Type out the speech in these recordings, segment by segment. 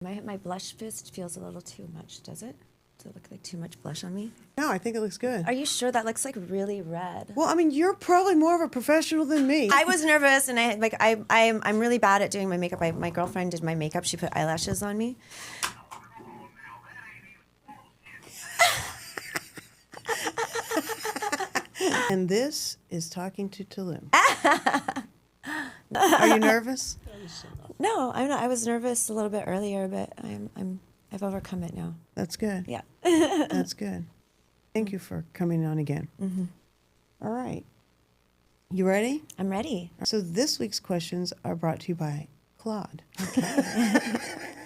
My blush fist feels a little too much, does it? Does it look like too much blush on me? No, I think it looks good. Are you sure? That looks like really red. Well, I mean, you're probably more of a professional than me. I was nervous, and I'm really bad at doing my makeup. My girlfriend did my makeup. She put eyelashes on me. And this is Talking to Tulum. Are you nervous? No, I'm not. I was nervous a little bit earlier, but I've overcome it now. That's good. Yeah. That's good. Thank you for coming on again. Mm-hmm. All right. You ready? I'm ready. So this week's questions are brought to you by Claude. Okay.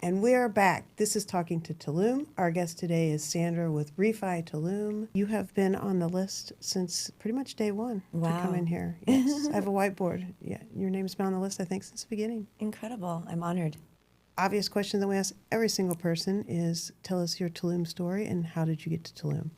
And we are back. This is Talking to Tulum. Our guest today is Sandra with Refi Tulum. You have been on the list since pretty much day one to come in here. Yes. I have a whiteboard. Yeah. Your name's been on the list, I think, since the beginning. Incredible. I'm honored. Obvious question that we ask every single person is, tell us your Tulum story and how did you get to Tulum?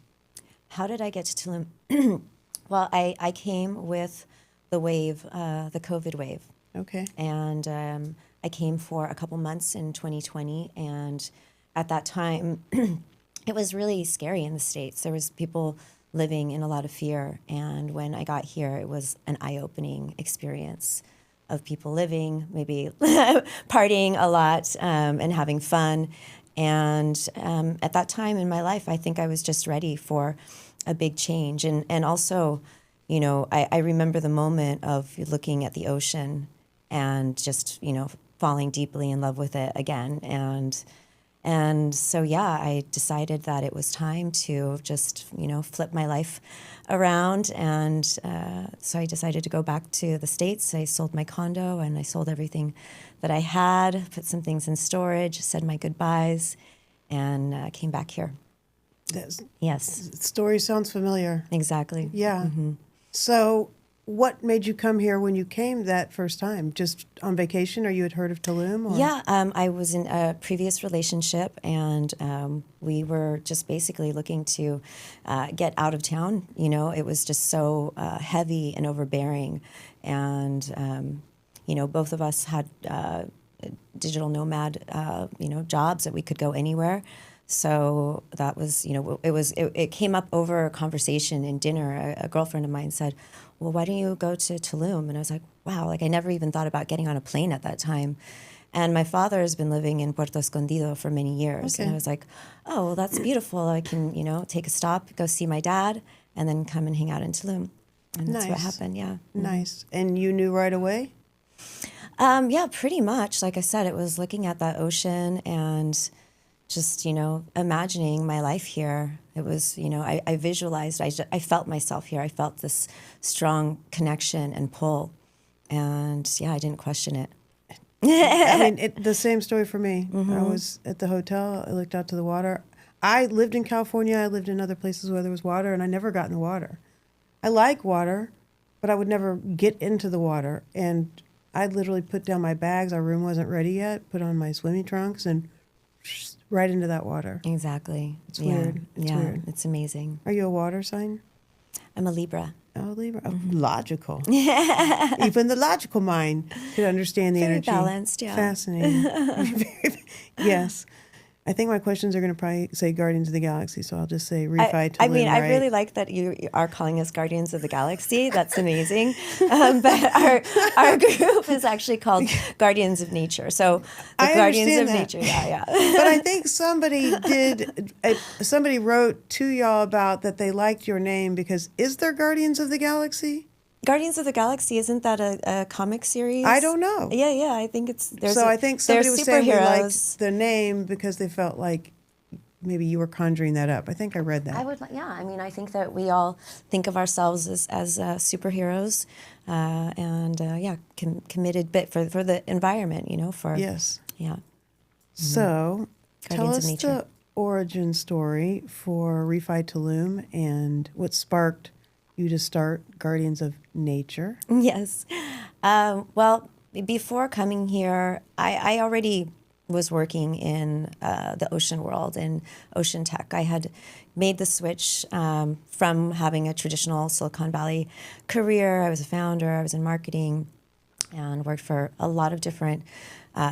How did I get to Tulum? Well, I came with the wave, the COVID wave. Okay. And I came for a couple months in 2020. And at that time, it was really scary in the States. There was people living in a lot of fear. And when I got here, it was an eye-opening experience of people living, maybe partying a lot and having fun. And at that time in my life, I think I was just ready for a big change. And also, you know, I remember the moment of looking at the ocean and just, you know, falling deeply in love with it again. And so, yeah, I decided that it was time to just, you know, flip my life around. And so I decided to go back to the States. I sold my condo and I sold everything that I had, put some things in storage, said my goodbyes, and came back here. Yes. The story sounds familiar. Exactly. Yeah. Mm-hmm. So what made you come here when you came that first time? Just on vacation, or you had heard of Tulum? Or? Yeah, I was in a previous relationship, and we were just basically looking to get out of town. You know, it was just so heavy and overbearing. And, you know, both of us had digital nomad, you know, jobs that we could go anywhere. So that was, you know, it came up over a conversation in dinner. A girlfriend of mine said, well, why don't you go to Tulum? And I was like, wow, like I never even thought about getting on a plane at that time. And my father has been living in Puerto Escondido for many years. Okay. And I was like, oh, well, that's beautiful. I can, you know, take a stop, go see my dad, and then come and hang out in Tulum. And that's what happened, yeah. Nice. And you knew right away? Yeah, pretty much. Like I said, it was looking at that ocean and just, you know, imagining my life here. It was, you know, I visualized, I felt myself here. I felt this strong connection and pull. And yeah, I didn't question it. I mean, the same story for me. Mm-hmm. I was at the hotel. I looked out to the water. I lived in California. I lived in other places where there was water, and I never got in the water. I like water, but I would never get into the water. And I literally put down my bags. Our room wasn't ready yet. Put on my swimming trunks and right into that water. Exactly. It's weird. It's weird. It's amazing. Are you a water sign? I'm a Libra. Oh, Libra. Mm-hmm. Oh, logical. Even the logical mind could understand the energy. Very balanced, yeah. Fascinating. Yes. I think my questions are going to probably say Guardians of the Galaxy, so I'll just say Refi Tulum. I mean, right? I really like that you are calling us Guardians of the Galaxy. That's amazing. But our group is actually called Guardians of Nature. So the Guardians of Nature, yeah. But I think somebody wrote to y'all about that they liked your name because is there Guardians of the Galaxy? Guardians of the Galaxy, isn't that a comic series? I don't know. Yeah, I think it's... I think somebody was saying they liked the name because they felt like maybe you were conjuring that up. I think I read that. I mean, I think that we all think of ourselves as superheroes and committed bit for the environment, you know, for... Yes. Yeah. Mm-hmm. So, tell us the origin story for Refi Tulum and what sparked you to start Guardians of Nature. Yes. Well, before coming here, I already was working in the ocean world, in ocean tech. I had made the switch from having a traditional Silicon Valley career. I was a founder, I was in marketing, and worked for a lot of different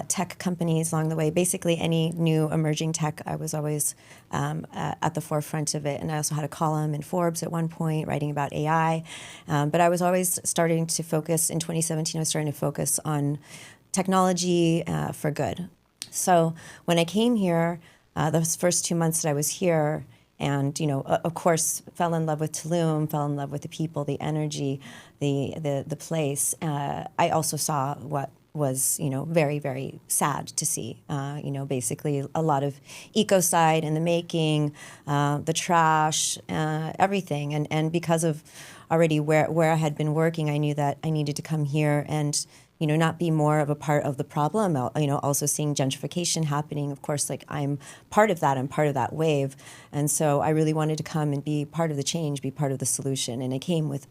tech companies along the way. Basically, any new emerging tech, I was always at the forefront of it. And I also had a column in Forbes at one point writing about AI. But I was always starting to focus, in 2017, I was starting to focus on technology for good. So when I came here, those first 2 months that I was here, and of course, fell in love with Tulum, fell in love with the people, the energy, the place. I also saw what was very, very sad to see. Basically a lot of ecocide in the making, the trash, everything, and because of already where I had been working, I knew that I needed to come here and not be more of a part of the problem. Also seeing gentrification happening. Of course, like I'm part of that. I'm part of that wave. And so I really wanted to come and be part of the change, be part of the solution. And I came with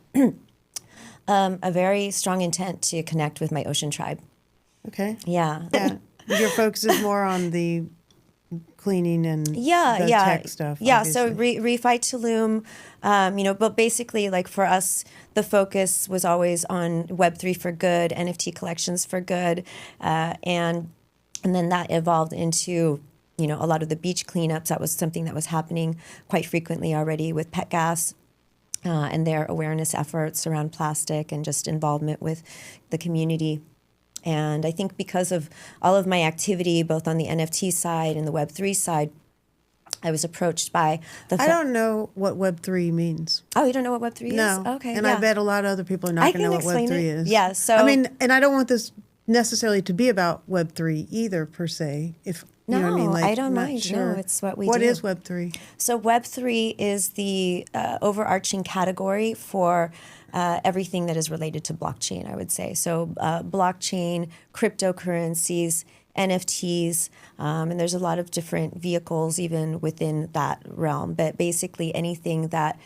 a very strong intent to connect with my ocean tribe. Okay. Yeah. Yeah. Your focus is more on the cleaning and the tech stuff. Yeah, obviously. so Refi Tulum, but basically, like for us, the focus was always on Web3 for good, NFT collections for good, and then that evolved into a lot of the beach cleanups. That was something that was happening quite frequently already with Pet Gas. And their awareness efforts around plastic and just involvement with the community. And I think because of all of my activity, both on the NFT side and the Web3 side, I was approached by I don't know what Web3 means. Oh, you don't know what Web3 is? No. Okay. And yeah. I bet a lot of other people are not going to know what Web3 is. Yeah. So I mean, and I don't want this necessarily to be about Web3 either, per se. If you know what I mean, like, I don't not mind. Sure. No, it's what we do. What is Web3? So Web3 is the overarching category for everything that is related to blockchain, I would say. So blockchain, cryptocurrencies, NFTs, and there's a lot of different vehicles even within that realm. But basically anything that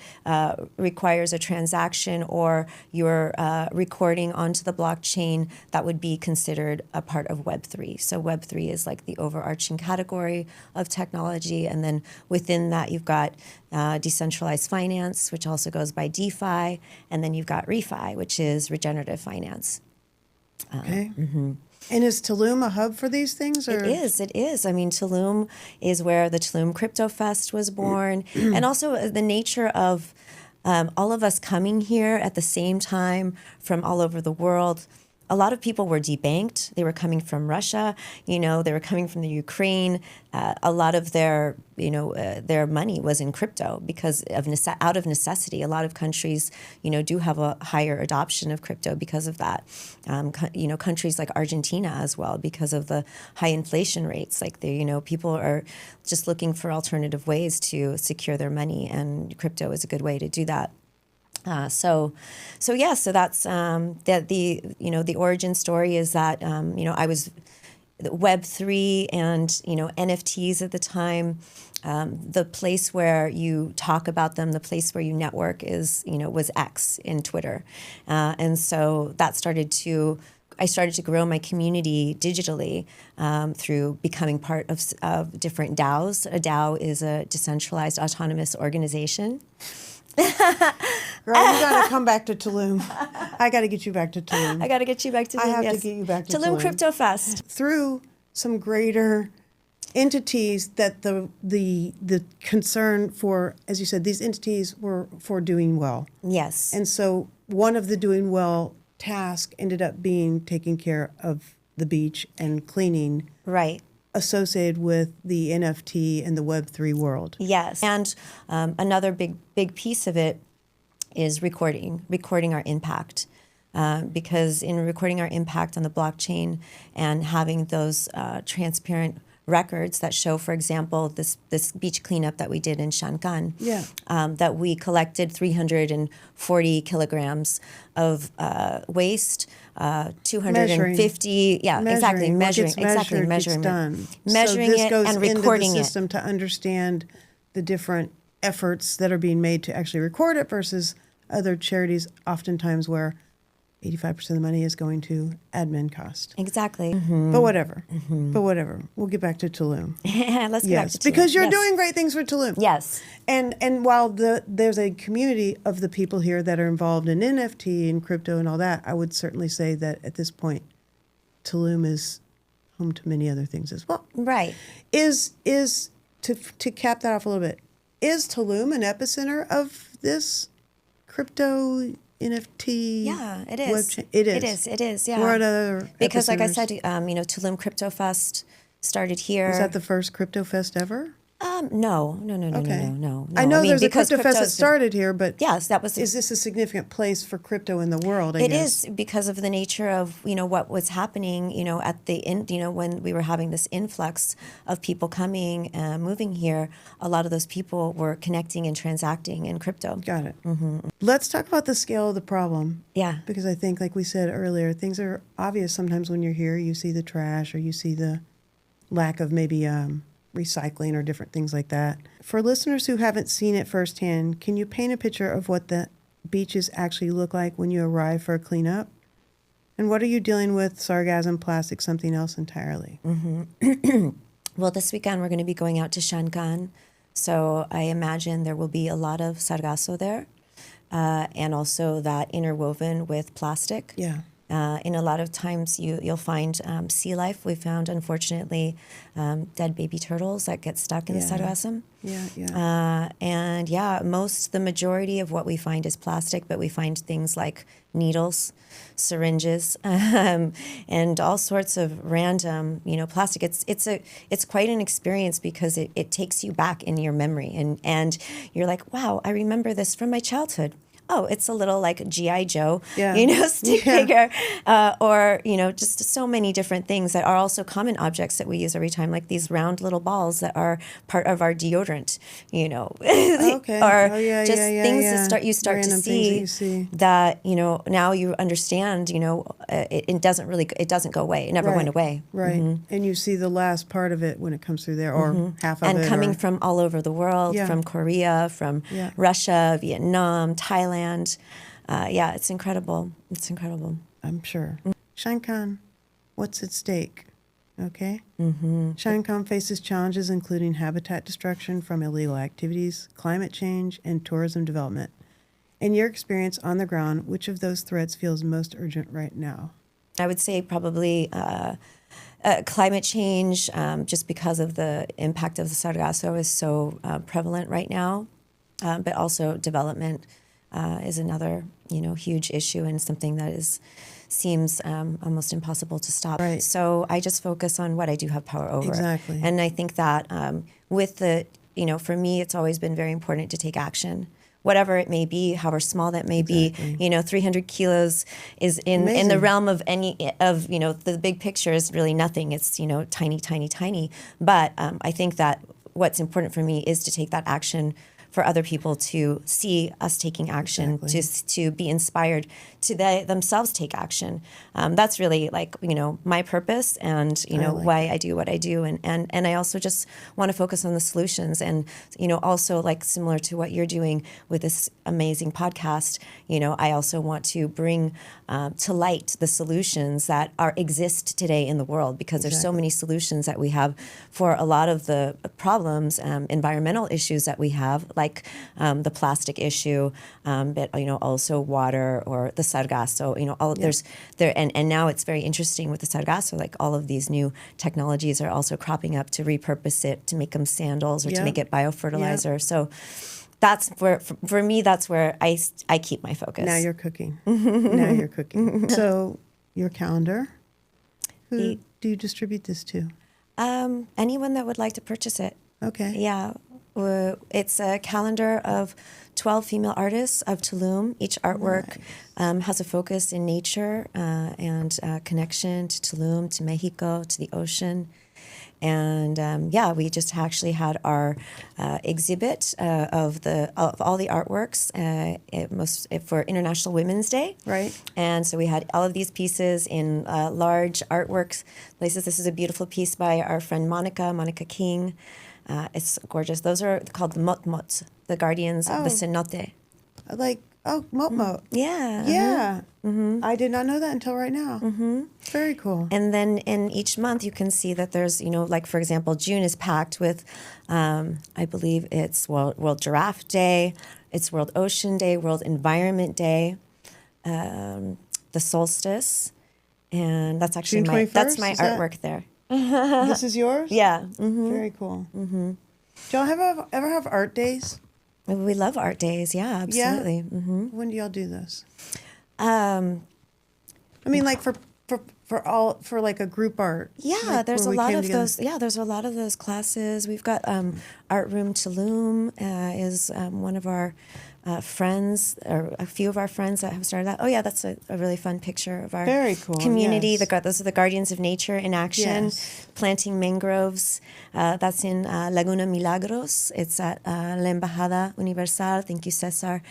requires a transaction or you're recording onto the blockchain, that would be considered a part of Web3. So Web3 is like the overarching category of technology. And then within that, you've got decentralized finance, which also goes by DeFi. And then you've got ReFi, which is regenerative finance. Okay. And is Tulum a hub for these things? Or? It is. I mean, Tulum is where the Tulum Crypto Fest was born. And also the nature of all of us coming here at the same time from all over the world. A lot of people were debanked. They were coming from Russia, they were coming from the Ukraine. A lot of their money was in crypto because of out of necessity. A lot of countries, do have a higher adoption of crypto because of that. Countries like Argentina as well, because of the high inflation rates. Like people are just looking for alternative ways to secure their money, and crypto is a good way to do that. So that's the origin story is that I was Web3 and NFTs at the time. The place where you talk about them, the place where you network was X in Twitter, and so that I started to grow my community digitally through becoming part of different DAOs. A DAO is a decentralized autonomous organization. Girl, you got to come back to Tulum. I got to get you back to Tulum. I got to get you back to Tulum. I have to get you back to Tulum. Tulum Crypto Fest. Through some greater entities that the concern for, as you said, these entities were for doing well. Yes. And so one of the doing well task ended up being taking care of the beach and cleaning. Right. Associated with the NFT and the Web3 world. Yes. And another big piece of it is recording our impact. Because in recording our impact on the blockchain and having those transparent records that show, for example, this beach cleanup that we did in Shankan, that we collected 340 kilograms of waste, 250, measuring it and recording into the system to understand the different efforts that are being made to actually record it versus other charities oftentimes where 85% of the money is going to admin cost. Exactly. But whatever. We'll get back to Tulum. Let's get back to Tulum. Because you're doing great things for Tulum. Yes. And while there's a community of the people here that are involved in NFT and crypto and all that, I would certainly say that at this point, Tulum is home to many other things as well. Right. Is to cap that off a little bit, is Tulum an epicenter of this crypto NFT? Yeah, it is. It is. It is. It is. Yeah. Where are other because, like I epicenters? said, Tulum Crypto Fest started here. Was that the first crypto fest ever? No. Okay. No. I know there's a because crypto fest that crypto's started here, but yes, that was. is this a significant place for crypto in the world? I It guess. is because of the nature of what was happening. At the end, when we were having this influx of people coming, moving here, a lot of those people were connecting and transacting in crypto. Got it. Let's talk about the scale of the problem. Yeah. Because I think, like we said earlier, things are obvious sometimes when you're here. You see the trash or you see the lack of maybe recycling or different things like that. For listeners who haven't seen it firsthand, can you paint a picture of what the beaches actually look like when you arrive for a cleanup? And what are you dealing with, sargassum, plastic, something else entirely? Well, this weekend we're going to be going out to Shankan, so I imagine there will be a lot of sargasso there, and also that interwoven with plastic. Yeah. In a lot of times you'll find sea life. We found, unfortunately, dead baby turtles that get stuck in the sargassum. Yeah. And the majority of what we find is plastic, but we find things like needles, syringes, and all sorts of random, plastic. It's quite an experience because it takes you back in your memory, and you're like, wow, I remember this from my childhood. Oh, it's a little like G.I. Joe, stick figure, or, just so many different things that are also common objects that we use every time, like these round little balls that are part of our deodorant, Okay. or things that you start to see that, now you understand, it doesn't go away. It never went away. Right. Mm-hmm. And you see the last part of it when it comes through there, or half of it. And coming from all over the world, from Korea, from Russia, Vietnam, Thailand. It's incredible. It's incredible. I'm sure. Shankan, what's at stake? Okay? Shankan faces challenges including habitat destruction from illegal activities, climate change, and tourism development. In your experience on the ground, which of those threats feels most urgent right now? I would say probably climate change, just because of the impact of the Sargasso is so prevalent right now, but also development is another, huge issue and something that seems almost impossible to stop. Right. So I just focus on what I do have power over. Exactly. And I think that with the, for me, it's always been very important to take action. Whatever it may be, however small that may be, 300 kilos is in the realm of the big picture is really nothing. It's, tiny, tiny, tiny. But I think that what's important for me is to take that action for other people to see us taking action, to be inspired, to themselves take action. That's really my purpose and, why I do what I do. And I also just want to focus on the solutions and, also similar to what you're doing with this amazing podcast, I also want to bring to light the solutions that exist today in the world because there's so many solutions that we have for a lot of the problems, environmental issues that we have, like the plastic issue, but also water or the sargasso. And now it's very interesting with the sargasso. Like all of these new technologies are also cropping up to repurpose it to make them sandals or to make it biofertilizer. So that's where, for me, that's where I keep my focus. Now you're cooking. Now you're cooking. So your calendar, who do you distribute this to? Anyone that would like to purchase it. Okay. Yeah. It's a calendar of 12 female artists of Tulum. Each artwork has a focus in nature and connection to Tulum, to Mexico, to the ocean. And we just actually had our exhibit of all the artworks for International Women's Day. Right. And so we had all of these pieces in large artworks places. This is a beautiful piece by our friend Monica King. It's gorgeous. Those are called the motmots, the guardians of the cenote. Motmot. Yeah. Yeah. I did not know that until right now. Very cool. And then in each month, you can see that there's, for example, June is packed with, I believe it's World Giraffe Day, it's World Ocean Day, World Environment Day, the solstice, and that's actually June 21st, that's my artwork there. This is yours? Yeah. Very cool. Do y'all ever have art days? We love art days. Yeah, absolutely. When do y'all do this? Um, I mean, like for like a group art. Yeah, like there's a when we lot came of together. those. Yeah, there's a lot of those classes. We've got Art Room Tulum is one of our friends, or a few of our friends that have started that. Oh yeah, that's a really fun picture of our Very cool, community. yes. Those are the Guardians of Nature in action, Yes. planting mangroves. That's in Laguna Milagros. It's at La Embajada Universal. Thank you, Cesar,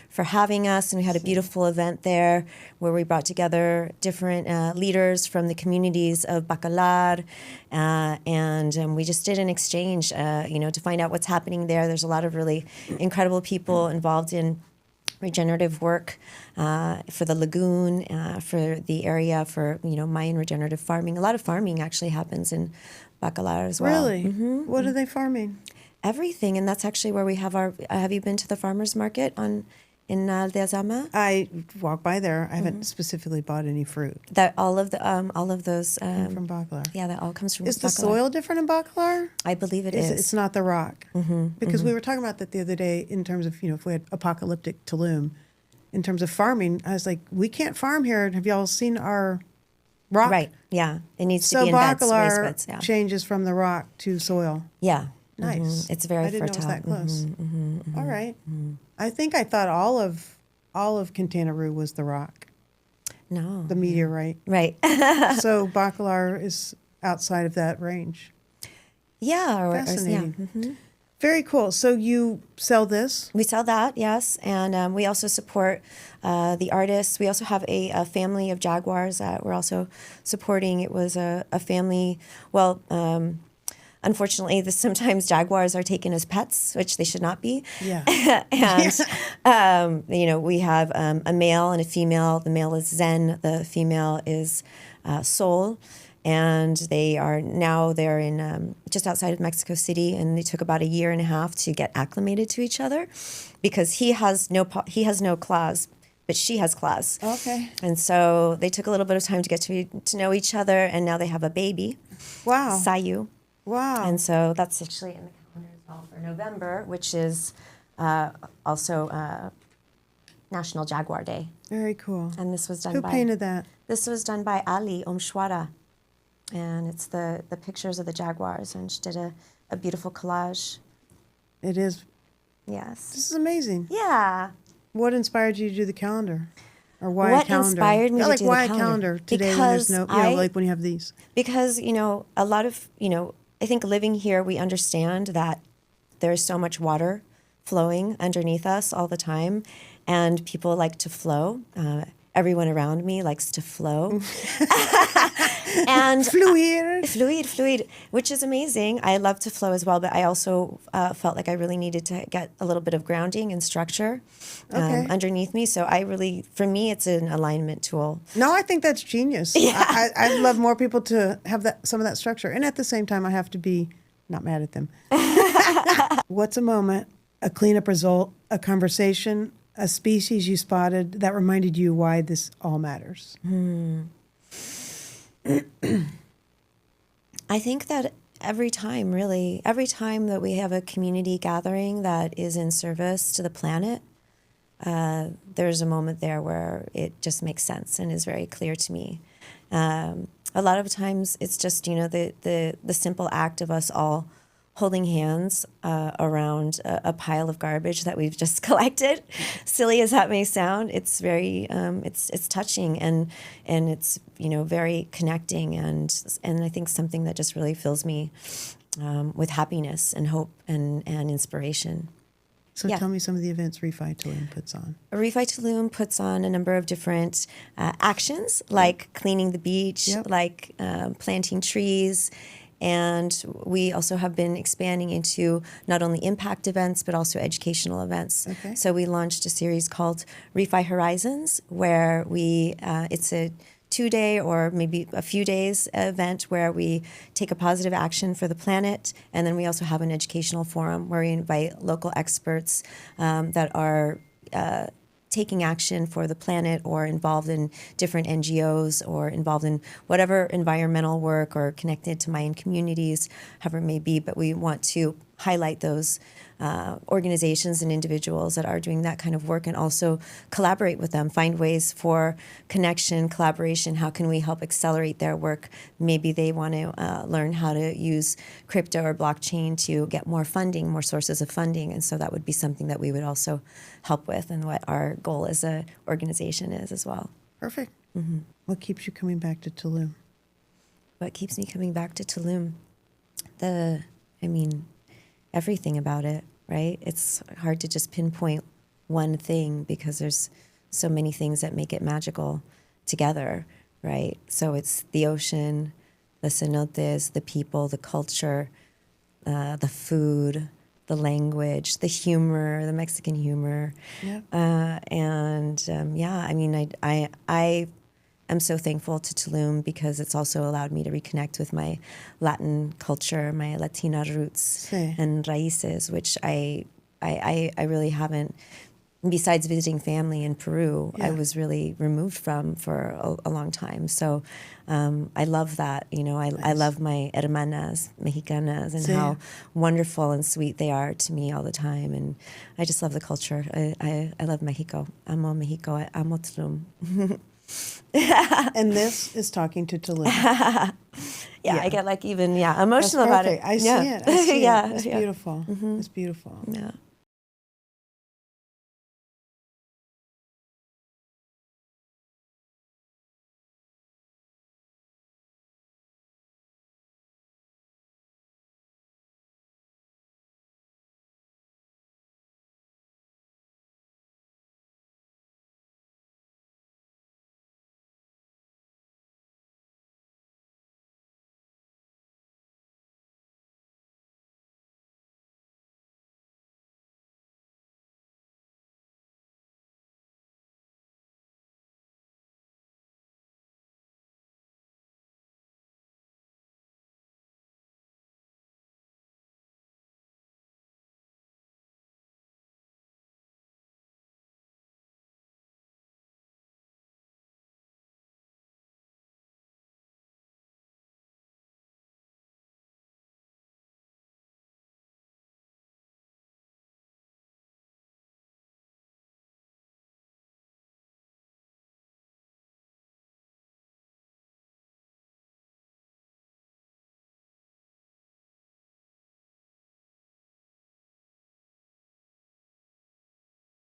for having us. And we had a beautiful event there where we brought together different leaders from the communities of Bacalar, and we just did an exchange, to find out what's happening there. There's a lot of really incredible people involved in regenerative work for the lagoon, for the area, for Mayan regenerative farming. A lot of farming actually happens in Bacalar as well. Really? What are they farming? Everything, and that's actually where we have our. Have you been to the farmers market in Aldeazama? I walk by there. I haven't specifically bought any fruit. That all of those. From Bacalar. Yeah, that all comes from. Is the Bacalar. soil different in Bacalar? I believe it is. It's not the rock. Because we were talking about that the other day in terms of, if we had apocalyptic Tulum, in terms of farming, I was like, we can't farm here. Have y'all seen our rock? Right. Yeah. It needs to So be in beds, raised Bacalar beds. Yeah. changes from the rock to soil. Yeah. Nice. It's very I didn't fertile. know it was that close. All right. I think I thought all of Quintana Roo was the rock, No. the meteorite. Right. So Bacalar is outside of that range. Yeah. Fascinating. Very cool. So you sell this? We sell that, yes, and we also support the artists. We also have a family of jaguars that we're also supporting. It was a family. Well, unfortunately, sometimes jaguars are taken as pets, which they should not be. Yeah. And we have a male and a female. The male is Zen. The female is Soul. And they're in just outside of Mexico City, and they took about a year and a half to get acclimated to each other, because he has no claws, but she has claws. Okay. And so they took a little bit of time to get to know each other, and now they have a baby, Wow. Sayu. Wow. And so that's actually in the calendar as well for November, which is also National Jaguar Day. Very cool. And this was done Who by painted that? This was done by Ali Omshwara. And it's the pictures of the jaguars, and she did a beautiful collage. It is. Yes. This is amazing. Yeah. What inspired you to do the calendar? Or why What a calendar? inspired me to like do the why calendar? a calendar today Because when there's no, like when you have these? Because, a lot of, I think living here, we understand that there's so much water flowing underneath us all the time, and people like to flow. Everyone around me likes to flow. And fluid, which is amazing. I love to flow as well, but I also felt like I really needed to get a little bit of grounding and structure underneath me. So for me, it's an alignment tool. No, I think that's genius. Yeah. I'd love more people to have some of that structure. And at the same time, I have to be not mad at them. What's a moment, a cleanup result, a conversation, a species you spotted that reminded you why this all matters? I think that every time that we have a community gathering that is in service to the planet, there's a moment there where it just makes sense and is very clear to me. A lot of times it's just, the simple act of us all holding hands around a pile of garbage that we've just collected. Silly as that may sound, it's very it's touching and it's very connecting, and I think something that just really fills me with happiness and hope and inspiration. So Yeah. tell me some of the events Refi Tulum puts on. Refi Tulum puts on a number of different actions, like cleaning the beach, Yep. like planting trees. And we also have been expanding into not only impact events, but also educational events. Okay. So we launched a series called Refi Horizons, where it's a 2-day or maybe a few days event where we take a positive action for the planet. And then we also have an educational forum where we invite local experts that are taking action for the planet or involved in different NGOs or involved in whatever environmental work or connected to Mayan communities, however it may be. But we want to highlight those organizations and individuals that are doing that kind of work and also collaborate with them, find ways for connection, collaboration. How can we help accelerate their work? Maybe they want to learn how to use crypto or blockchain to get more funding, more sources of funding. And so that would be something that we would also help with and what our goal as an organization is as well. Perfect. What keeps you coming back to Tulum? What keeps me coming back to Tulum? Everything about it, right? It's hard to just pinpoint one thing because there's so many things that make it magical together, right? So it's the ocean, the cenotes, the people, the culture, the food, the language, the humor, the Mexican humor. Yeah. I am so thankful to Tulum because it's also allowed me to reconnect with my Latin culture, my Latina roots Sí. and raíces, which I really haven't. Besides visiting family in Peru, Yeah. I was really removed from for a long time. So I love that. I love my hermanas mexicanas and Sí. how wonderful and sweet they are to me all the time. And I just love the culture. I love Mexico. Amo Mexico. I amo Tulum. And this is talking to Tulum. Yeah, I get emotional That's about it. perfect. I see it. I see Yeah, it. It's yeah. beautiful. It's beautiful. Yeah.